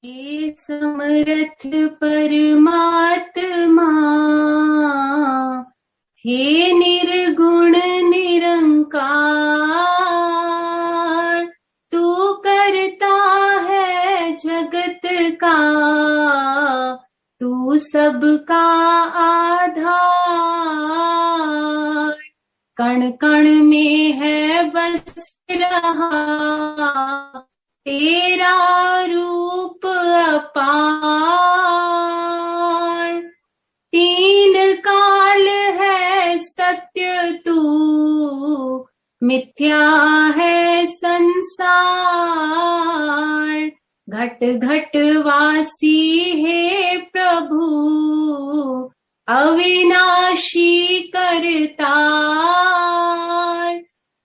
हे समर्थ परमात्मा, हे निर्गुण निरंकार, तू करता है जगत का, तू सबका आधार। कण कण में है बस रहा तेरा रूप अपार। तीन काल है सत्य तू, मिथ्या है संसार। घट घट वासी हे प्रभु, अविनाशी करतार।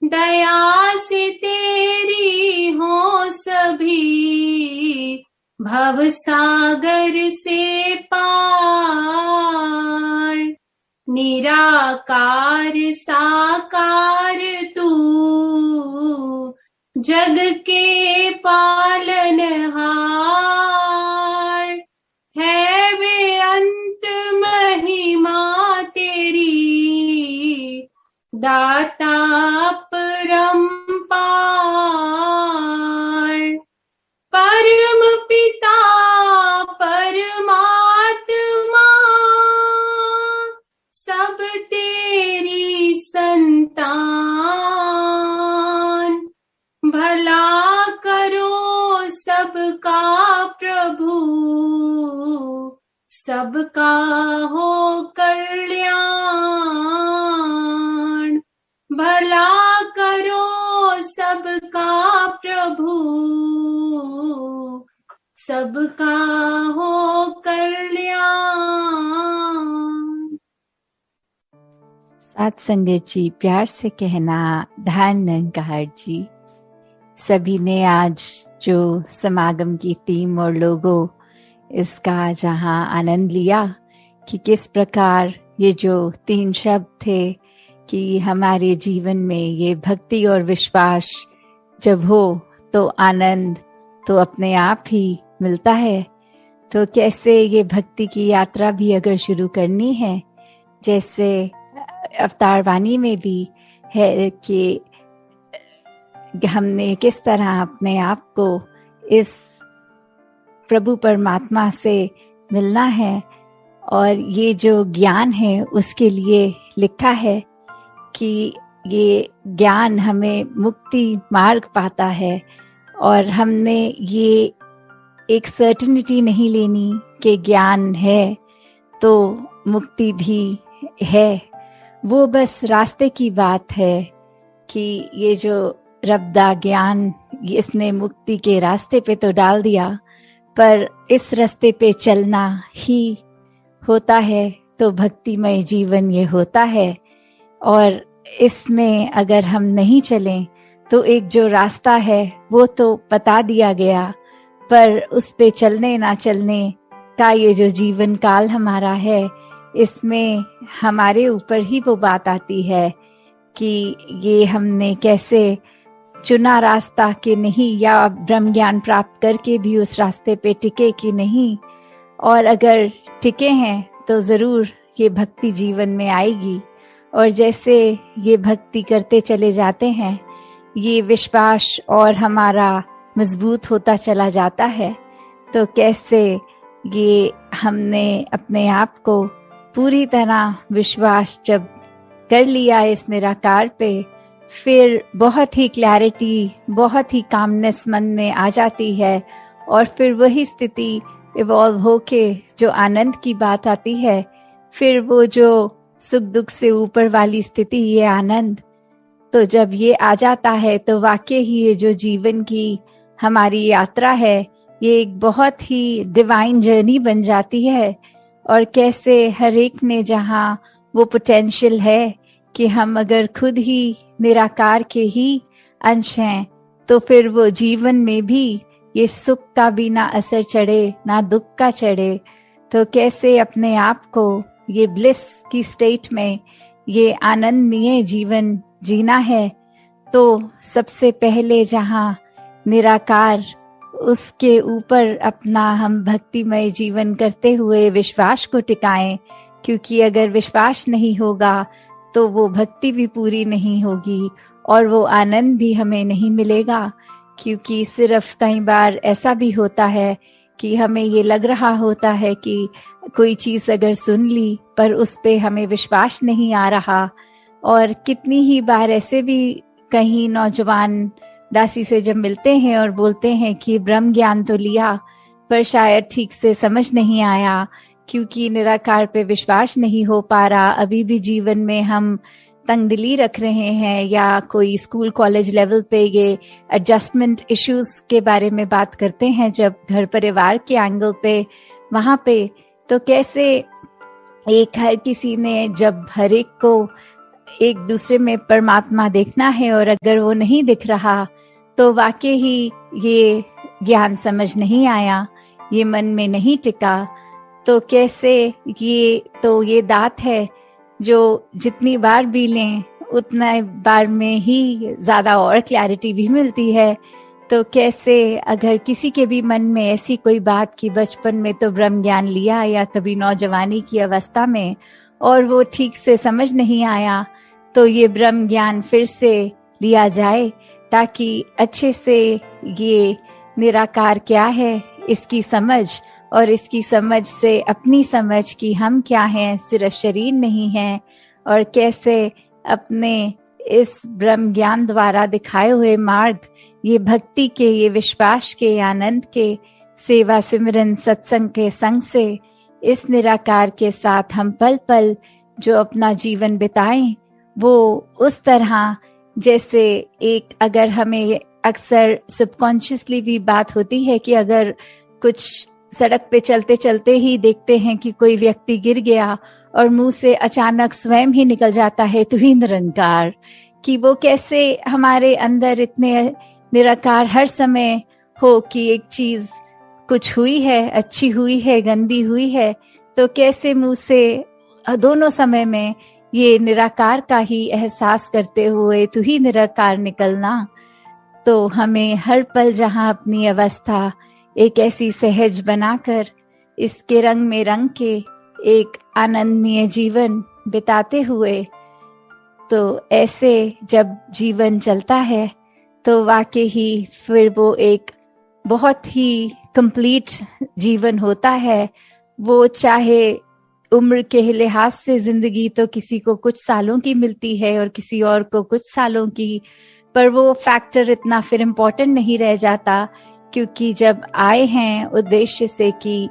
दया से तेरी हो सभी, भव सागर से पार। निराकार साकार तू, जग के पालनहार। है बेअंत महिमा तेरी, दाता परम्पार। परम पिता परमात्मा, सब तेरी संतान। भला करो सबका प्रभु, सबका हो कल्याण। भला करो सबका प्रभु, सबका हो कल्याण। साथ संगत जी, प्यार से कहना धन निरंकार जी। सभी ने आज जो समागम की थीम और लोगो इसका जहां आनंद लिया कि किस प्रकार ये जो 3 शब्द थे कि हमारे जीवन में ये भक्ति और विश्वास जब हो तो आनंद तो अपने आप ही मिलता है। तो कैसे ये भक्ति की यात्रा भी अगर शुरू करनी है, जैसे अवतार वाणी में भी है कि हमने किस तरह अपने आप को इस प्रभु परमात्मा से मिलना है, और ये जो ज्ञान है उसके लिए लिखा है कि ये ज्ञान हमें मुक्ति मार्ग पाता है। और हमने ये एक सर्टेनिटी नहीं लेनी कि ज्ञान है तो मुक्ति भी है। वो बस रास्ते की बात है कि ये जो रब्दा ज्ञान इसने मुक्ति के रास्ते पे तो डाल दिया, पर इस रास्ते पे चलना ही होता है तो भक्तिमय जीवन ये होता है। और इसमें अगर हम नहीं चलें तो एक जो रास्ता है वो तो बता दिया गया, पर उस पे चलने ना चलने का ये जो जीवन काल हमारा है, इसमें हमारे ऊपर ही वो बात आती है कि ये हमने कैसे चुना रास्ता कि नहीं, या ब्रह्म ज्ञान प्राप्त करके भी उस रास्ते पे टिके कि नहीं। और अगर टिके हैं तो जरूर ये भक्ति जीवन में आएगी। और जैसे ये भक्ति करते चले जाते हैं, ये विश्वास और हमारा मजबूत होता चला जाता है। तो कैसे ये हमने अपने आप को पूरी तरह विश्वास जब कर लिया इस निराकार पे, फिर बहुत ही क्लैरिटी, बहुत ही कामनेस मन में आ जाती है। और फिर वही स्थिति इवॉल्व होके जो आनंद की बात आती है, फिर वो जो सुख दुख से ऊपर वाली स्थिति, ये आनंद, तो जब ये आ जाता है तो वाकई ही ये जो जीवन की हमारी यात्रा है, ये एक बहुत ही डिवाइन जर्नी बन जाती है। और कैसे हर एक ने जहाँ वो पोटेंशियल है कि हम अगर खुद ही निराकार के ही अंश हैं, तो फिर वो जीवन में भी ये सुख का भी ना असर चढ़े ना दुख का चढ़े। तो कैसे अपने आप को ये ब्लिस की स्टेट में, ये आनंदमय जीवन जीना है, तो सबसे पहले जहाँ निराकार उसके ऊपर अपना हम भक्तिमय जीवन करते हुए विश्वास को टिकाएं, क्योंकि अगर विश्वास नहीं होगा तो वो भक्ति भी पूरी नहीं होगी और वो आनंद भी हमें नहीं मिलेगा। क्योंकि सिर्फ कई बार ऐसा भी होता है कि हमें ये लग रहा होता है कि कोई चीज अगर सुन ली पर उस पे हमें विश्वास नहीं आ रहा। और कितनी ही बार ऐसे भी कहीं नौजवान दासी से जब मिलते हैं और बोलते हैं कि ब्रह्म ज्ञान तो लिया पर शायद ठीक से समझ नहीं आया, क्योंकि निराकार पे विश्वास नहीं हो पा रहा। अभी भी जीवन में हम तंगदिली रख रहे हैं, या कोई स्कूल कॉलेज लेवल पे ये एडजस्टमेंट इश्यूज के बारे में बात करते हैं जब घर परिवार के एंगल पे, वहां पे तो कैसे एक हर किसी ने जब हर एक को एक दूसरे में परमात्मा देखना है और अगर वो नहीं दिख रहा तो वाकई ही ये ज्ञान समझ नहीं आया, ये मन में नहीं टिका। तो कैसे ये दात है जो जितनी बार भी लें उतना बार में ही ज्यादा और क्लैरिटी भी मिलती है। तो कैसे अगर किसी के भी मन में ऐसी कोई बात कि बचपन में तो ब्रह्म ज्ञान लिया या कभी नौजवानी की अवस्था में और वो ठीक से समझ नहीं आया, तो ये ब्रह्म ज्ञान फिर से लिया जाए ताकि अच्छे से ये निराकार क्या है इसकी समझ, और इसकी समझ से अपनी समझ कि हम क्या हैं, सिर्फ शरीर नहीं है, और कैसे अपने इस ब्रह्म ज्ञान द्वारा दिखाए हुए मार्ग, ये भक्ति के, ये विश्वास के, आनंद के, सेवा सिमरन सत्संग के संग से इस निराकार के साथ हम पल पल जो अपना जीवन बिताएं, वो उस तरह जैसे एक, अगर हमें अक्सर सबकॉन्शियसली भी बात होती है कि अगर कुछ सड़क पे चलते चलते ही देखते हैं कि कोई व्यक्ति गिर गया और मुंह से अचानक स्वयं ही निकल जाता है तो ही निरंकार, कि वो कैसे हमारे अंदर इतने निराकार हर समय हो कि एक चीज कुछ हुई है, अच्छी हुई है, गंदी हुई है, तो कैसे मुंह से दोनों समय में ये निराकार का ही एहसास करते हुए तू ही निराकार निकलना। तो हमें हर पल जहाँ अपनी अवस्था एक ऐसी सहज बनाकर इसके रंग में रंग के एक आनंदमय जीवन बिताते हुए, तो ऐसे जब जीवन चलता है तो वाकई ही फिर वो एक बहुत ही कंप्लीट जीवन होता है। वो चाहे उम्र के लिहाज से जिंदगी तो किसी को कुछ सालों की मिलती है और किसी और को कुछ सालों की, पर वो फैक्टर इतना फिर इम्पोर्टेंट नहीं रह जाता, क्योंकि जब आए हैं उद्देश्य से कि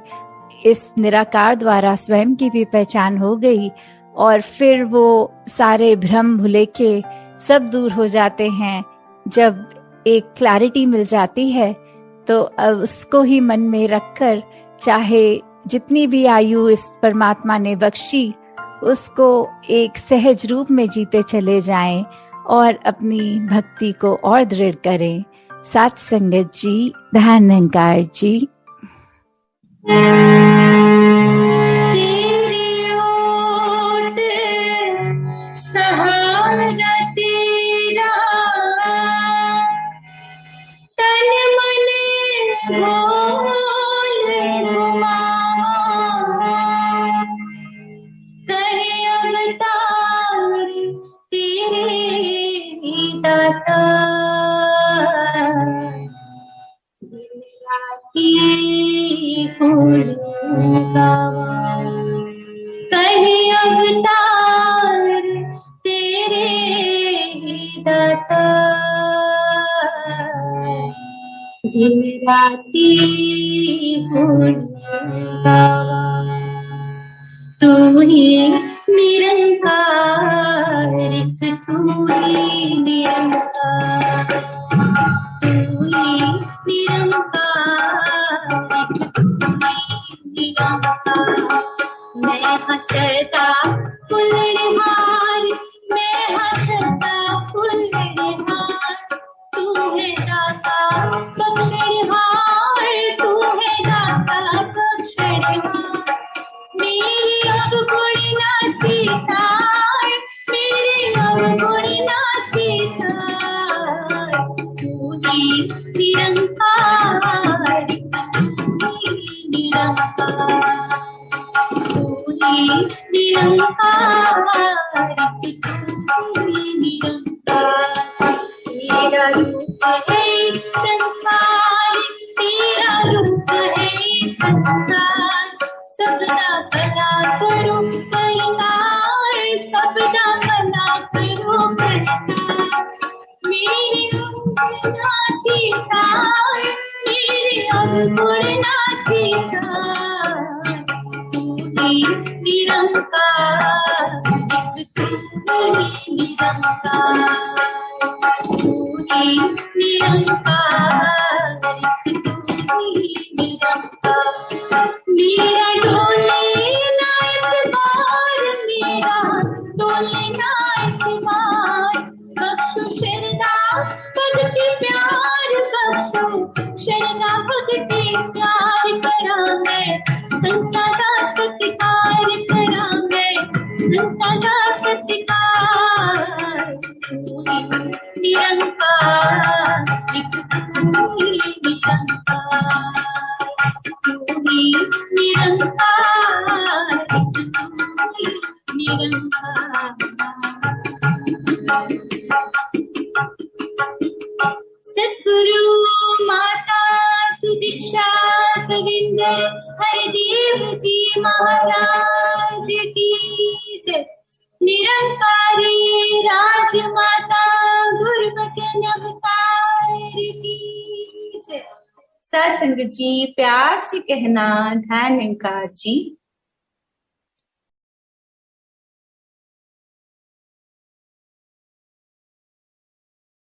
इस निराकार द्वारा स्वयं की भी पहचान हो गई और फिर वो सारे भ्रम भुलेखे सब दूर हो जाते हैं। जब एक क्लैरिटी मिल जाती है तो अब उसको ही मन में रखकर चाहे जितनी भी आयु इस परमात्मा ने बख्शी उसको एक सहज रूप में जीते चले जाएं और अपनी भक्ति को और दृढ़ करें। साथ संगत जी, ध्यान निरंकार जी। कहीं अवतार तेरे दाता, दिन राती तू ही निरंकार, तू ही निरंकार, तू ही निरंकार। मैं हंसता फुलहार, मैं हंसता फुलहार, तू है दाता बख्शहार, तू है दाता बख्शहार। मेरी अब गुण नाची तार, मेरी अब गुण नाची तार, तू ही निरंकार, निरंकार, तू ही निरंकार, तू ही निरंकार। तेरा रूप है संसार, तेरा रूप है संसार, सबदा भला करो करतार, सबदा भला करो करतार। मेरे अवगुण नाची तार, मेरे अवगुण नाची तार, तू ही निरंकार, तू ही निरंकार, तू ही निरंकार, तू ही निरंकार। मेरा डोले ना एतबार, मेरा डोले ना एतबार, बख्शो शरदा भगति प्यार, बख्शो शरदा भगति प्यार। करा मैं संता दा सत्कार, करा मैं संता दा सत्कार, तू ही निरंकार, तू ही निरंकार, तू ही निरंकार, तू ही निरंकार। सद्गुरु माता सुदीक्षा सविंदर हरिदेव जी महाराज की जय। निरंकारी राजमाता गुरुवचन अवतार की जय। सत्संग जी प्यार से कहना धन निरंकार जी।